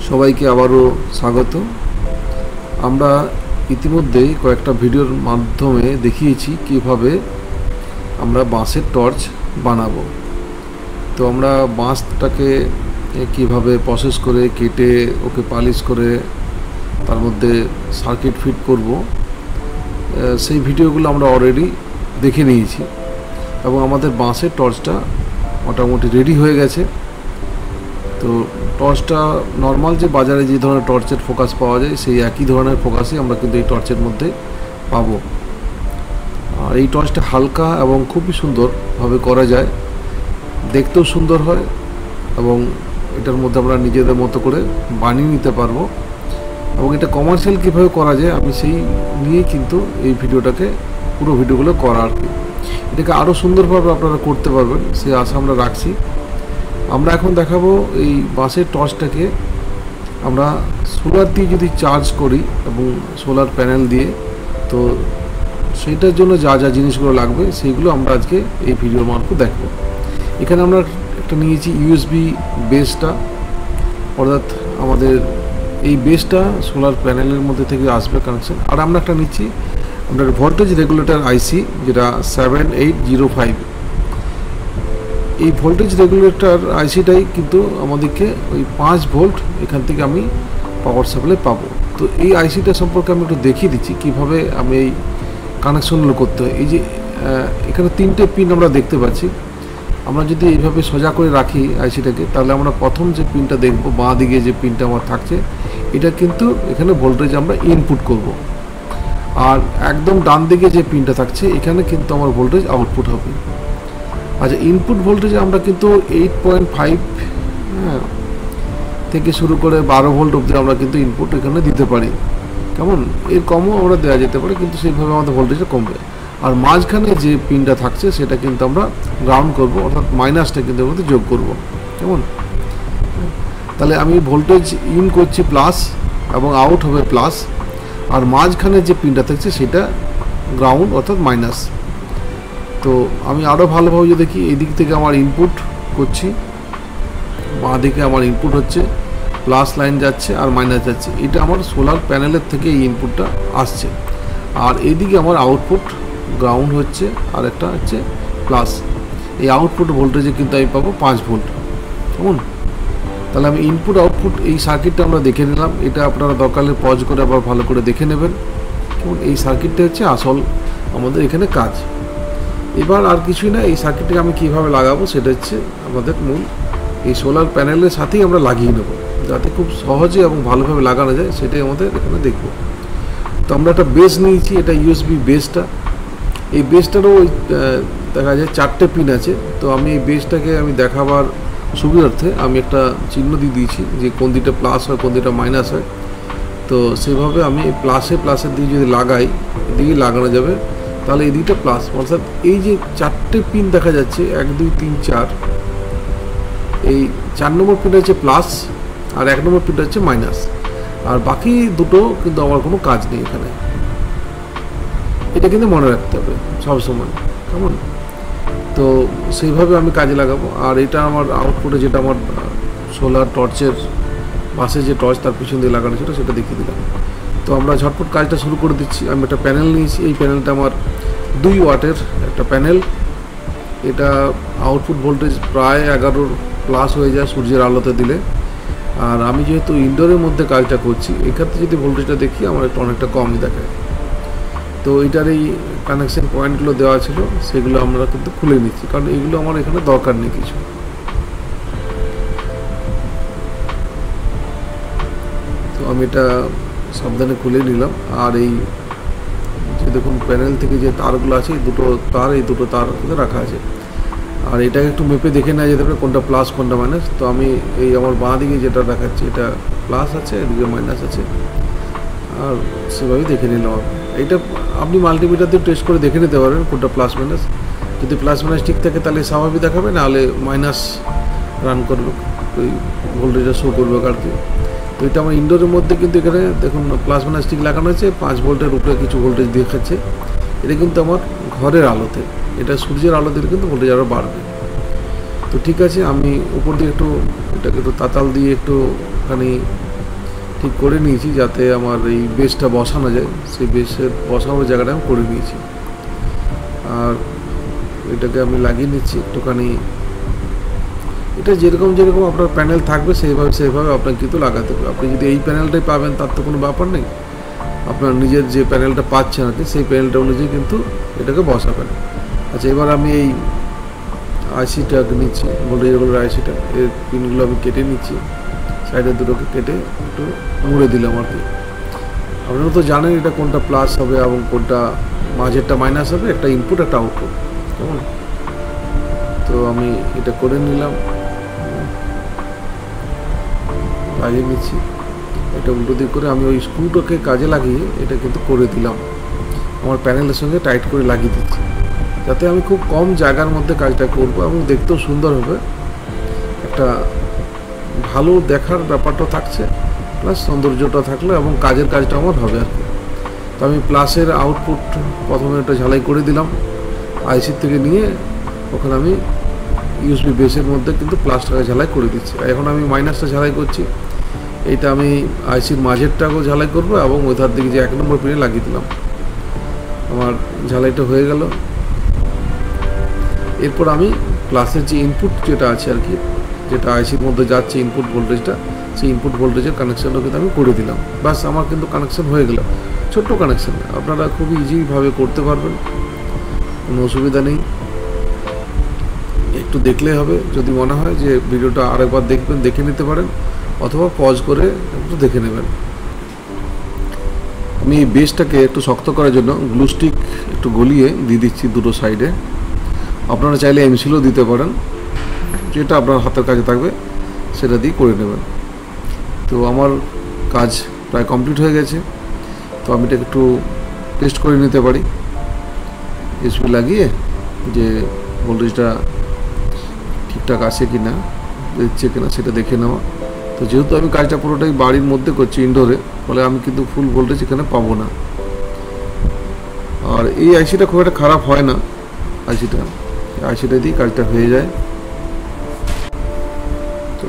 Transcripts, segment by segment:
সবাইকে আবারও স্বাগত। আমরা ইতিমধ্যেই কয়েকটা ভিডিওর মাধ্যমে দেখিয়েছি কিভাবে আমরা বাঁশের টর্চ বানাবো। তো আমরা বাঁশটাকে কিভাবে প্রসেস করে কেটে ওকে পালিশ করে তার মধ্যে সার্কিট ফিট করব, সেই ভিডিওগুলো আমরা অলরেডি দেখে নিয়েছি এবং আমাদের বাঁশের টর্চটা মোটামুটি রেডি হয়ে গেছে। তো টর্চটা নর্মাল যে বাজারে যে ধরনের টর্চের ফোকাস পাওয়া যায় সেই একই ধরনের ফোকাসই আমরা কিন্তু এই টর্চের মধ্যে পাবো। আর এই টর্চটা হালকা এবং খুবই সুন্দরভাবে করা যায়, দেখতেও সুন্দর হয় এবং এটার মধ্যে আমরা নিজেদের মতো করে বানিয়ে নিতে পারবো। এবং এটা কমার্শিয়াল কীভাবে করা যায় আমি সেই নিয়ে কিন্তু এই ভিডিওটাকে পুরো ভিডিওগুলো করা আর কি। এটাকে আরও সুন্দরভাবে আপনারা করতে পারবেন সেই আশা আমরা রাখছি। আমরা এখন দেখাবো এই বাসের টর্চটাকে আমরা সোলার দিয়ে যদি চার্জ করি এবং সোলার প্যানেল দিয়ে, তো সেইটার জন্য যা যা জিনিসগুলো লাগবে সেইগুলো আমরা আজকে এই ভিডিওর মারফত দেখব। এখানে আমরা একটা নিয়েছি ইউএসবি বেসটা, অর্থাৎ আমাদের এই বেসটা সোলার প্যানেলের মধ্যে থেকে আসবে কানেকশন। আর আমরা একটা নিচ্ছি আপনার ভোল্টেজ রেগুলেটর আইসি, যেটা 7805। এই ভোল্টেজ রেগুলেটর আইসিটাই কিন্তু আমাদেরকে ওই 5 ভোল্ট এখান থেকে আমি পাওয়ার সাপ্লাই পাবো। তো এই আইসিটা সম্পর্কে আমি একটু দেখিয়ে দিচ্ছি কীভাবে আমি এই কানেকশনগুলো করতে হয়। এই যে এখানে 3টে পিন আমরা দেখতে পাচ্ছি। আমরা যদি এইভাবে সোজা করে রাখি আইসিটাকে, তাহলে আমরা প্রথম যে পিনটা দেখব, বাঁ দিকে যে পিনটা আমার থাকছে, এটা কিন্তু এখানে ভোল্টেজ আমরা ইনপুট করব। আর একদম ডান দিকে যে পিনটা থাকছে এখানে কিন্তু আমার ভোল্টেজ আউটপুট হবে। আচ্ছা, ইনপুট ভোল্টেজে আমরা কিন্তু 8.5 থেকে শুরু করে 12 ভোল্ট অবধি আমরা কিন্তু ইনপুট এখানে দিতে পারি। কেমন, এর কমও আমরা দেওয়া যেতে পারে, কিন্তু সেইভাবে আমাদের ভোল্টেজটা কমবে। আর মাঝখানে যে পিনটা থাকছে সেটা কিন্তু আমরা গ্রাউন্ড করব, অর্থাৎ মাইনাসটা কিন্তু এর মধ্যে যোগ করব। কেমন, তাহলে আমি ভোল্টেজ ইন করছি প্লাস এবং আউট হবে প্লাস, আর মাঝখানে যে পিনটা থাকছে সেটা গ্রাউন্ড অর্থাৎ মাইনাস। তো আমি আরও ভালোভাবে যদি দেখি, এই দিক থেকে আমার ইনপুট করছি, বাঁ দিকে আমার ইনপুট হচ্ছে, প্লাস লাইন যাচ্ছে আর মাইনাস যাচ্ছে, এটা আমার সোলার প্যানেলের থেকে এই ইনপুটটা আসছে। আর এইদিকে আমার আউটপুট গ্রাউন্ড হচ্ছে আর একটা হচ্ছে প্লাস। এই আউটপুট ভোল্টেজে কিন্তু আমি পাবো 5 ভোল্ট। কেমন, তাহলে আমি ইনপুট আউটপুট এই সার্কিটটা আমরা দেখে নিলাম। এটা আপনারা দরকারে পজ করে আবার ভালো করে দেখে নেবেন। কেমন, এই সার্কিটটা হচ্ছে আসল আমাদের এখানে কাজ। এবার আর কিছুই না, এই সার্কিটটাকে আমি কীভাবে লাগাবো সেটা হচ্ছে আমাদের মূল। এই সোলার প্যানেলের সাথেই আমরা লাগিয়ে নেব, যাতে খুব সহজে এবং ভালোভাবে লাগানো যায়, সেটাই আমাদের এখানে দেখব। তো আমরা একটা বেস নিয়েছি, এটা ইউএসবি বেসটা। এই বেসটারও দেখা যায় 4টে পিন আছে। তো আমি এই বেসটাকে আমি দেখাবার সুবিধার্থে আমি একটা চিহ্ন দিয়ে দিয়েছি যে কোন দিকটা প্লাস হয় কোন দিকটা মাইনাস হয়। তো সেভাবে আমি প্লাসের দিকে যদি লাগাই, এদিকে লাগানো যাবে, তাহলে এই দিকটা প্লাস, অর্থাৎ এই যে 4টে পিন দেখা যাচ্ছে 1 2 3 4, এই 4 নম্বর পিনটা হচ্ছে প্লাস আর 1 নম্বর পিনটা হচ্ছে মাইনাস। আর বাকি দুটো কিন্তু আমার কোনো কাজ নেই এখানে। এটা কিন্তু মনে রাখতে হবে সবসময়। কেমন, তো সেইভাবে আমি কাজে লাগাবো। আর এটা আমার আউটপুটে যেটা আমার সোলার টর্চের বাসে যে টর্চ তার পিছন দিয়ে লাগানো ছিল সেটা দেখিয়ে দিলাম। তো আমরা ঝটপট কাজটা শুরু করে দিচ্ছি। আমি একটা প্যানেল নিয়েছি, এই প্যানেলটা আমার 2 ওয়াটের একটা প্যানেল। এটা আউটপুট ভোল্টেজ প্রায় 11 প্লাস হয়ে যায় সূর্যের আলোতে দিলে। আর আমি যেহেতু ইনডোরের মধ্যে কাজটা করছি, এক্ষেত্রে যদি ভোল্টেজটা দেখি আমার একটু অনেকটা কমই দেখায়। তো এটার এই কানেকশন পয়েন্টগুলো দেওয়া ছিল সেগুলো আমরা কিন্তু খুলে নিচ্ছি, কারণ এগুলো আমার এখানে দরকার নেই কিছু। তো আমি এটা সাবধানে খুলে নিলাম। আর এই যে দেখুন প্যানেল থেকে যে তারগুলো আছে, এই দুটো তার রাখা আছে। আর এটাকে একটু মেপে দেখে নেওয়া যেতে পারে কোনটা প্লাস কোনটা মাইনাস। তো আমি এই আমার বাঁ দিকে যেটা দেখাচ্ছি এটা প্লাস আছে, এদিকে মাইনাস আছে, আর সেভাবেই দেখে নিলাম। এইটা আপনি মাল্টিমিটার দিয়ে টেস্ট করে দেখে নিতে পারেন কোনটা প্লাস মাইনাস। যদি প্লাস মাইনাস ঠিক থাকে তাহলে স্বাভাবিক দেখাবে, নাহলে মাইনাস রান করবে, ওই ভোল্টেজটা শো করবে আর কি। তো এটা আমার ইনডোরের মধ্যে কিন্তু এখানে দেখুন প্লাস মাইনাস ঠিক লাগানো আছে, 5 ভোল্টের উপরে কিছু ভোল্টেজ দেখাচ্ছে। এটা কিন্তু আমার ঘরের আলোতে, এটা সূর্যের আলো দিলে কিন্তু ভোল্টেজ আরও বাড়বে। তো ঠিক আছে, আমি উপর দিয়ে এটাকে একটু তাতাল দিয়ে একটুখানি ঠিক করে নিয়েছি, যাতে আমার এই বেসটা বসানো যায়, সেই বেসের বসানোর জায়গাটা আমি করে নিয়েছি। আর এটাকে আমি লাগিয়ে নিচ্ছি একটুখানি। এটা যেরকম যেরকম আপনার প্যানেল থাকবে সেইভাবে আপনাকে কিন্তু লাগাতে হবে। আপনি যদি এই প্যানেলটাই পাবেন তার তো কোনো ব্যাপার নেই, আপনার নিজের যে প্যানেলটা পাচ্ছেন আর কি সেই প্যানেলটা অনুযায়ী কিন্তু এটাকে বসাবেন। আচ্ছা, এবার আমি এই আইসিটা নিচ্ছি, ভোল্টেজের আইসিটা, এর পিনগুলো আমি কেটে নিচ্ছি, সাইডের দুটোকে কেটে একটু মুড়ে দিলাম আর কি। আপনারা তো জানেন এটা কোনটা প্লাস হবে এবং কোনটা মাঝেরটা মাইনাস হবে, একটা ইনপুট একটা আউটপুট, কেমন। তো আমি এটা করে নিলাম, লাগিয়ে নিচ্ছি। এটা উল্টো দিক করে আমি ওই স্ক্রুটাকে কাজে লাগিয়ে এটা কিন্তু করে দিলাম, আমার প্যানেলের সঙ্গে টাইট করে লাগিয়ে দিচ্ছি, যাতে আমি খুব কম জায়গার মধ্যে কাজটা করব এবং দেখতেও সুন্দর হবে। একটা ভালো দেখার ব্যাপারটা থাকছে, প্লাস সৌন্দর্যটা থাকলো এবং কাজটা আমার হবে আর কি। তো আমি প্লাসের আউটপুট প্রথমে একটা ঝালাই করে দিলাম, আইসির থেকে নিয়ে ওখানে আমি ইউএসবি বেসের মধ্যে কিন্তু প্লাসটাকে ঝালাই করে দিচ্ছি। এখন আমি মাইনাসটা ঝালাই করছি, এইটা আমি আইসির মাঝেরটাকেও ঝালাই করবো এবং ওই ধার দিকে যে 1 নম্বর পিনে লাগিয়ে দিলাম। আমার ঝালাইটা হয়ে গেল। এরপর আমি প্লাসের যে ইনপুট যেটা আছে আর কি, যেটা আইসির মধ্যে যাচ্ছে ইনপুট ভোল্টেজটা, সেই ইনপুট ভোল্টেজের কানেকশানটা কিন্তু আমি করে দিলাম। বাস, আমার কিন্তু কানেকশান হয়ে গেল। ছোট্ট কানেকশান, আপনারা খুব ইজিভাবে করতে পারবেন, কোনো অসুবিধা নেই। একটু দেখলেই হবে, যদি মনে হয় যে ভিডিওটা আরেকবার দেখবেন, দেখে নিতে পারেন, অথবা পজ করে একটু দেখে নেবেন। আমি এই বেসটাকে একটু শক্ত করার জন্য গ্লু স্টিক একটু গলিয়ে দিয়ে দিচ্ছি দুটো সাইডে। আপনারা চাইলে এমসিলও দিতে পারেন, যেটা আপনার হাতের কাছে থাকবে সেটা দিয়ে করে নেবেন। তো আমার কাজ প্রায় কমপ্লিট হয়ে গেছে। তো আমি এটা একটু টেস্ট করে নিতে পারি ইউএসবি লাগিয়ে, যে ভোল্টেজটা ঠিকঠাক আছে কি না, দিচ্ছে কিনা সেটা দেখে নেওয়া। তো যেহেতু আমি কাজটা পুরোটাই বাড়ির মধ্যে করছি, ইনডোরে, ফলে আমি কিন্তু ফুল ভোল্টেজ এখানে পাবো না। আর এই আইসিটা খুব একটা খারাপ হয় না, আইসিটা দিয়ে কাজটা হয়ে যায়। তো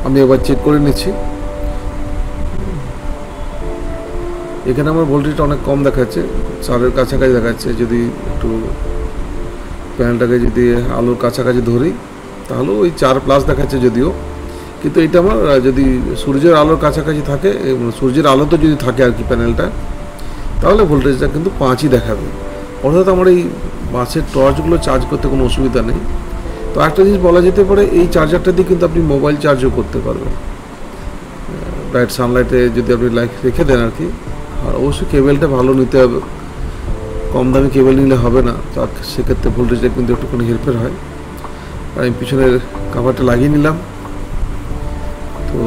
আমি এবার চেক করে নিচ্ছি। এখানে আমার ভোল্টেজটা অনেক কম দেখাচ্ছে, 4-এর কাছাকাছি দেখাচ্ছে। যদি একটু প্যানেলটাকে যদি আলোর কাছাকাছি ধরি তাহলে ওই 4+ দেখাচ্ছে যদিও, কিন্তু এটা আমার যদি সূর্যের আলোর কাছাকাছি থাকে, সূর্যের আলোতে যদি থাকে আর কি প্যানেলটা, তাহলে ভোল্টেজটা কিন্তু 5ই দেখাবে। অর্থাৎ আমার এই বাসের টর্চগুলো চার্জ করতে কোনো অসুবিধা নেই। তো একটা জিনিস বলা যেতে পারে, এই চার্জারটা দিয়ে কিন্তু আপনি মোবাইল চার্জও করতে পারবেন, ব্রাইট সানলাইটে যদি আপনি রেখে দেন আর কি। আর অবশ্যই কেবেলটা ভালো নিতে হবে, কম দামি কেবেল নিলে হবে না, তার সেক্ষেত্রে ভোল্টেজটা কিন্তু একটুখানি হেরফের হয়। আর আমি পিছনের কাভারটা লাগিয়ে নিলাম। তো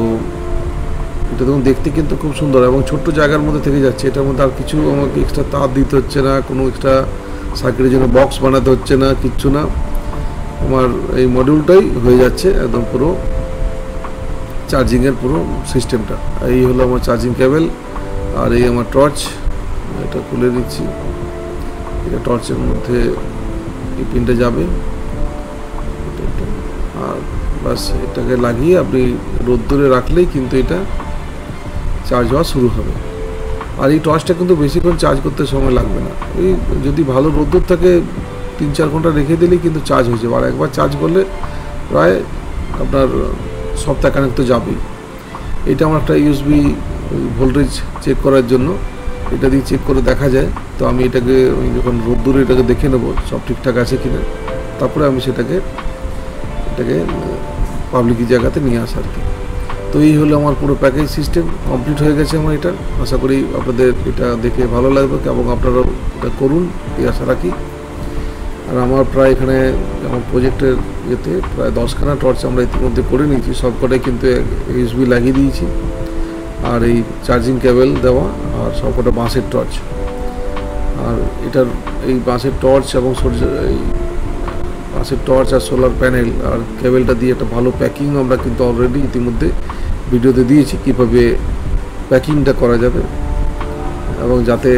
এটা দেখুন, দেখতে কিন্তু খুব সুন্দর এবং ছোট্ট জায়গার মধ্যে থেকে যাচ্ছে। এটার মধ্যে আর কিছু আমাকে এক্সট্রা তার দিতে হচ্ছে না, কোনো এক্সট্রা সার্কিটের জন্য বক্স বানাতে হচ্ছে না, কিচ্ছু না। আমার এই মডিউলটাই হয়ে যাচ্ছে একদম পুরো চার্জিংয়ের পুরো সিস্টেমটা। এই হলো আমার চার্জিং কেবেল, আর এই আমার টর্চ। এটা খুলে দিচ্ছি, এটা টর্চের মধ্যে এই পিনটা যাবে, আর বাস এটাকে লাগিয়ে আপনি রোদ্দুরে রাখলেই কিন্তু এটা চার্জ হওয়া শুরু হবে। আর এই টর্চটা কিন্তু বেশিক্ষণ চার্জ করতে সময় লাগবে না, এই যদি ভালো রোদ্দুর থাকে 3-4 ঘন্টা রেখে দিলেই কিন্তু চার্জ হয়ে যাবে। আর একবার চার্জ করলে প্রায় আপনার সপ্তাহখানেক তো যাবেই। এটা আমার একটা ইউএসবি ভোল্টেজ চেক করার জন্য, এটা দিয়ে চেক করে দেখা যায়। তো আমি এটাকে যখন রোদ্দুরে এটাকে দেখে নেব সব ঠিকঠাক আছে কিনা, তারপরে আমি এটাকে পাবলিক জায়গাতে নিয়ে আসা আর কি। তো এই হলো আমার পুরো প্যাকেজ সিস্টেম কমপ্লিট হয়ে গেছে আমার এটা। আশা করি আপনাদের এটা দেখে ভালো লাগবে এবং আপনারাও এটা করুন, এই আশা রাখি। আর আমার প্রায় এখানে আমার প্রজেক্টের ইয়েতে প্রায় 10খানা টর্চ আমরা ইতিমধ্যে করে নিয়েছি, সবকটাই কিন্তু ইউএসবি লাগিয়ে দিয়েছি। আর এই চার্জিং কেবল দেওয়া, আর সবকটা বাঁশের টর্চ। আর এটার এই বাঁশের টর্চ এবং এই বাঁশের টর্চ আর সোলার প্যানেল আর কেবলটা দিয়ে একটা ভালো প্যাকিং আমরা কিন্তু অলরেডি ইতিমধ্যে ভিডিওতে দিয়েছি, কীভাবে প্যাকিংটা করা যাবে। এবং যাতে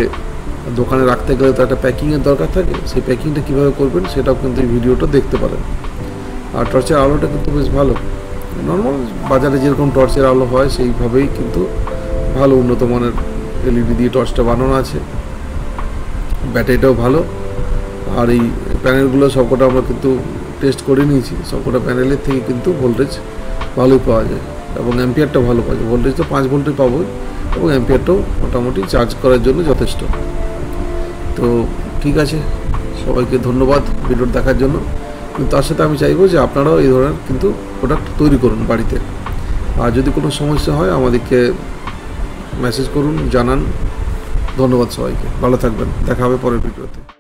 দোকানে রাখতে গেলে তো একটা প্যাকিংয়ের দরকার থাকে, সেই প্যাকিংটা কীভাবে করবেন সেটাও কিন্তু এই ভিডিওটা দেখতে পারেন। আর টর্চের আলোটা কিন্তু বেশ ভালো, নর্মাল বাজারে যেরকম টর্চের আলো হয় সেইভাবেই কিন্তু ভালো উন্নত মানের এলইডি দিয়ে টর্চটা বানানো আছে, ব্যাটারিটাও ভালো। আর এই প্যানেলগুলো সবকটা আমরা কিন্তু টেস্ট করে নিয়েছি, সবকটা প্যানেলের থেকে কিন্তু ভোল্টেজ ভালোই পাওয়া যায় এবং অ্যাম্পিয়ারটা ভালো পাওয়া যায়। ভোল্টেজ তো 5 ভোল্টই পাবোই এবং অ্যাম্পিয়ারটাও মোটামুটি চার্জ করার জন্য যথেষ্ট। তো ঠিক আছে, সবাইকে ধন্যবাদ ভিডিওটা দেখার জন্য। কিন্তু তার সাথে আমি চাইবো যে আপনারাও এই ধরনের কিন্তু প্রোডাক্ট তৈরি করুন বাড়িতে। আর যদি কোনো সমস্যা হয় আমাদেরকে মেসেজ করুন, জানান। ধন্যবাদ সবাইকে, ভালো থাকবেন, দেখা হবে পরের ভিডিওতে।